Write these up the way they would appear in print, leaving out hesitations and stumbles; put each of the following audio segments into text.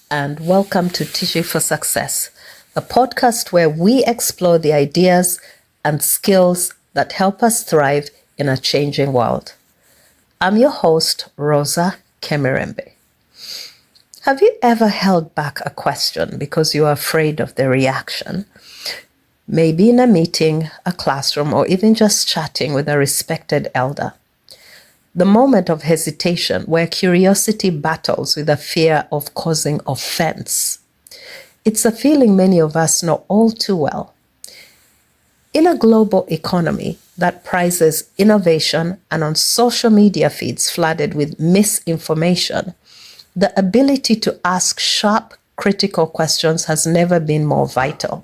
and welcome to Tissue for Success, a podcast where we explore the ideas and skills that help us thrive in a changing world. I'm your host, Rosa Kemirembe. Have you ever held back a question because you are afraid of the reaction? Maybe in a meeting, a classroom, or even just chatting with a respected elder. The moment of hesitation where curiosity battles with the fear of causing offense. It's a feeling many of us know all too well. In a global economy that prizes innovation and on social media feeds flooded with misinformation, the ability to ask sharp, critical questions has never been more vital.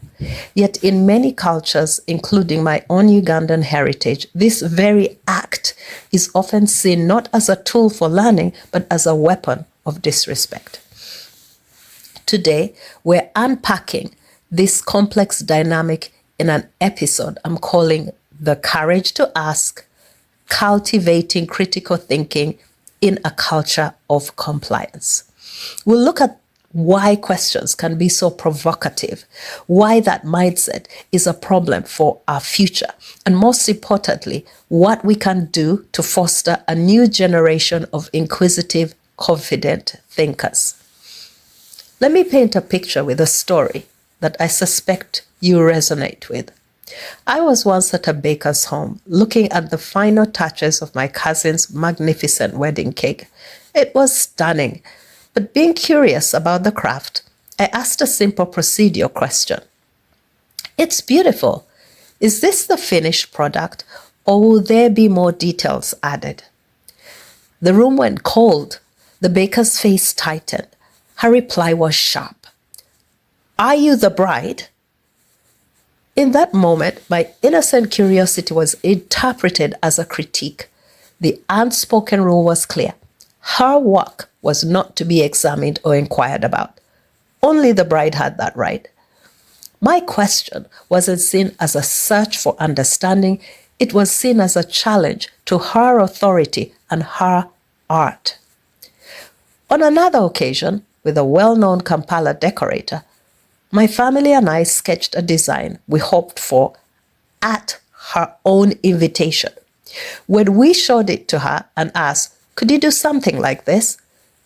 Yet in many cultures, including my own Ugandan heritage, this very act is often seen not as a tool for learning, but as a weapon of disrespect. Today, we're unpacking this complex dynamic in an episode I'm calling The Courage to Ask, Cultivating Critical Thinking in a Culture of Compliance. We'll look at why questions can be so provocative, why that mindset is a problem for our future, and most importantly, what we can do to foster a new generation of inquisitive, confident thinkers. Let me paint a picture with a story that I suspect you resonate with. I was once at a baker's home looking at the final touches of my cousin's magnificent wedding cake. It was stunning. But being curious about the craft, I asked a simple procedural question. It's beautiful. Is this the finished product, or will there be more details added? The room went cold. The baker's face tightened. Her reply was sharp. Are you the bride? In that moment, my innocent curiosity was interpreted as a critique. The unspoken rule was clear. Her work was not to be examined or inquired about. Only the bride had that right. My question wasn't seen as a search for understanding. It was seen as a challenge to her authority and her art. On another occasion, with a well-known Kampala decorator, my family and I sketched a design we hoped for at her own invitation. When we showed it to her and asked, "Could you do something like this?"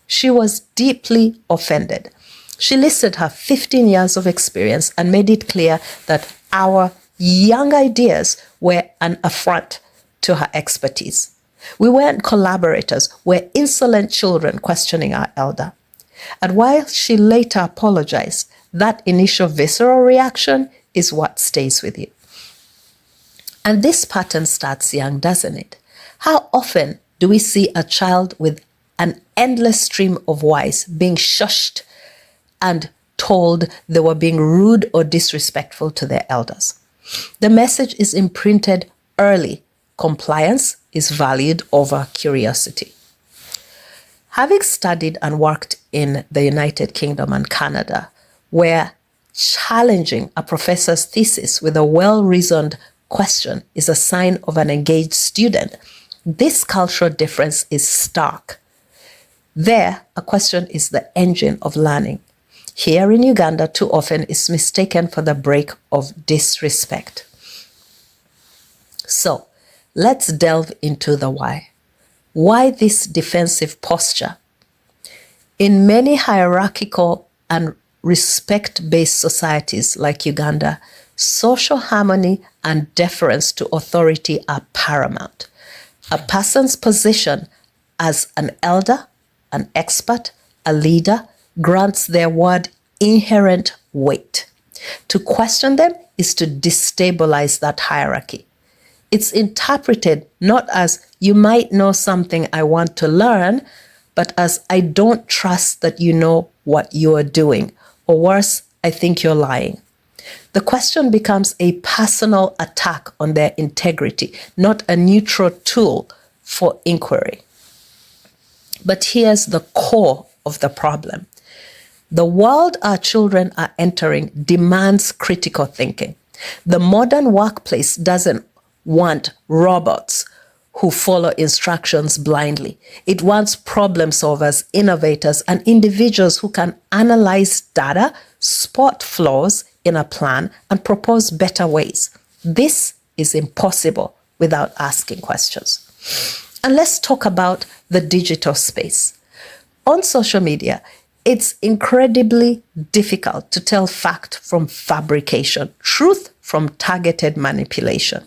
she was deeply offended. She listed her 15 years of experience and made it clear that our young ideas were an affront to her expertise. We weren't collaborators, we're insolent children questioning our elder. And while she later apologized, that initial visceral reaction is what stays with you. And this pattern starts young, doesn't it? How often do we see a child with an endless stream of whys being shushed and told they were being rude or disrespectful to their elders? The message is imprinted early. Compliance is valued over curiosity. Having studied and worked in the United Kingdom and Canada, where challenging a professor's thesis with a well-reasoned question is a sign of an engaged student, this cultural difference is stark. There, a question is the engine of learning. Here in Uganda, too often is mistaken for the break of disrespect. So, let's delve into the why. Why this defensive posture? In many hierarchical and respect-based societies like Uganda, social harmony and deference to authority are paramount. A person's position as an elder, an expert, a leader, grants their word inherent weight. To question them is to destabilize that hierarchy. It's interpreted not as, "You might know something I want to learn," but as, "I don't trust that you know what you are doing," or worse, "I think you're lying." The question becomes a personal attack on their integrity, not a neutral tool for inquiry. But here's the core of the problem. The world our children are entering demands critical thinking. The modern workplace doesn't want robots who follow instructions blindly. It wants problem solvers, innovators, and individuals who can analyze data, spot flaws in a plan, and propose better ways. This is impossible without asking questions. And let's talk about the digital space. On social media, it's incredibly difficult to tell fact from fabrication, truth from targeted manipulation.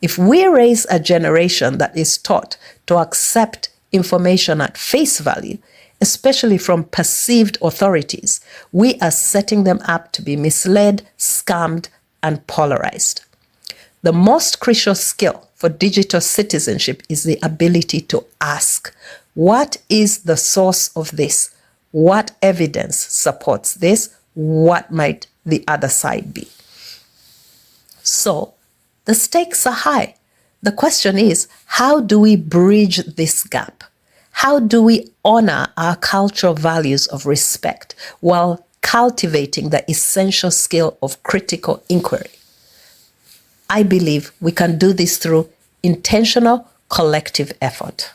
If we raise a generation that is taught to accept information at face value, especially from perceived authorities, we are setting them up to be misled, scammed, and polarized. The most crucial skill for digital citizenship is the ability to ask, what is the source of this? What evidence supports this? What might the other side be? So, the stakes are high. The question is, how do we bridge this gap? How do we honor our cultural values of respect while cultivating the essential skill of critical inquiry? I believe we can do this through intentional collective effort.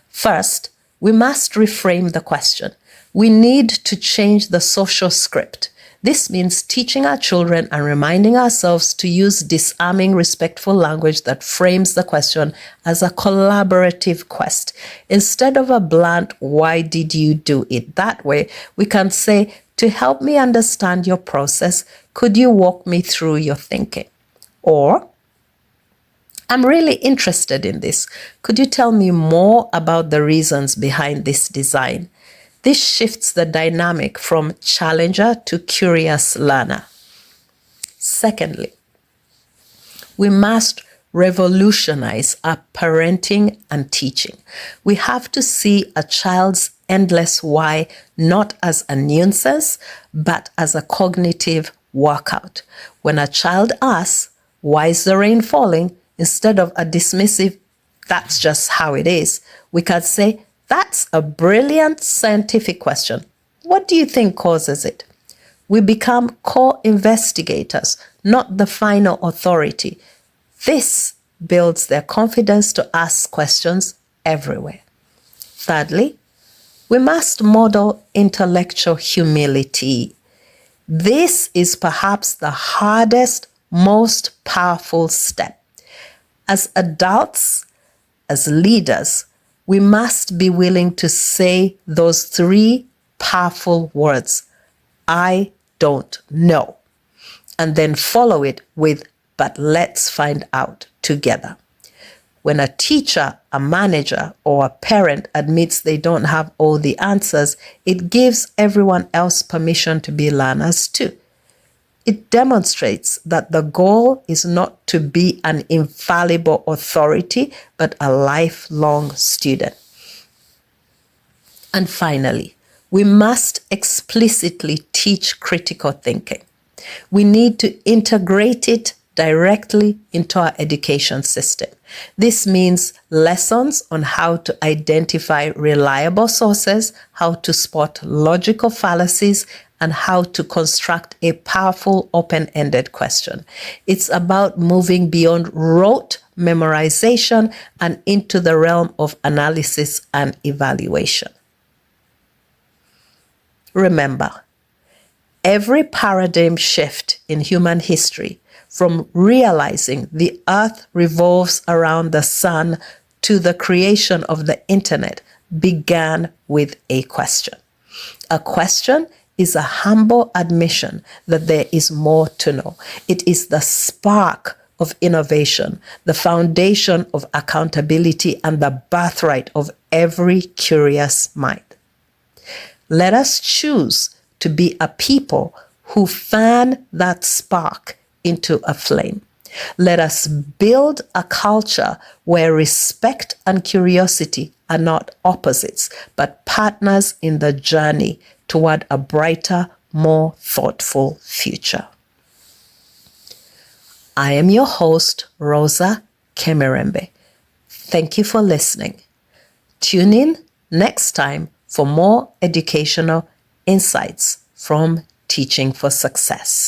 First, we must reframe the question. We need to change the social script. This means teaching our children and reminding ourselves to use disarming, respectful language that frames the question as a collaborative quest. Instead of a blunt, why did you do it that way? We can say, to help me understand your process, could you walk me through your thinking? Or, I'm really interested in this. Could you tell me more about the reasons behind this design? This shifts the dynamic from challenger to curious learner. Secondly, we must revolutionize our parenting and teaching. We have to see a child's endless why not as a nuisance, but as a cognitive workout. When a child asks, why is the rain falling? Instead of a dismissive, that's just how it is, we can say, that's a brilliant scientific question. What do you think causes it? We become co-investigators, not the final authority. This builds their confidence to ask questions everywhere. Thirdly, we must model intellectual humility. This is perhaps the hardest, most powerful step. As adults, as leaders, we must be willing to say those three powerful words, I don't know, and then follow it with, but let's find out together. When a teacher, a manager, or a parent admits they don't have all the answers, it gives everyone else permission to be learners too. It demonstrates that the goal is not to be an infallible authority, but a lifelong student. And finally, we must explicitly teach critical thinking. We need to integrate it directly into our education system. This means lessons on how to identify reliable sources, how to spot logical fallacies, and how to construct a powerful open-ended question. It's about moving beyond rote memorization and into the realm of analysis and evaluation. Remember, every paradigm shift in human history, from realizing the earth revolves around the sun to the creation of the internet, began with a question. A question is a humble admission that there is more to know. It is the spark of innovation, the foundation of accountability, and the birthright of every curious mind. Let us choose to be a people who fan that spark into a flame. Let us build a culture where respect and curiosity are not opposites, but partners in the journey toward a brighter, more thoughtful future. I am your host, Rosa Kemerembe. Thank you for listening. Tune in next time for more educational insights from Teaching for Success.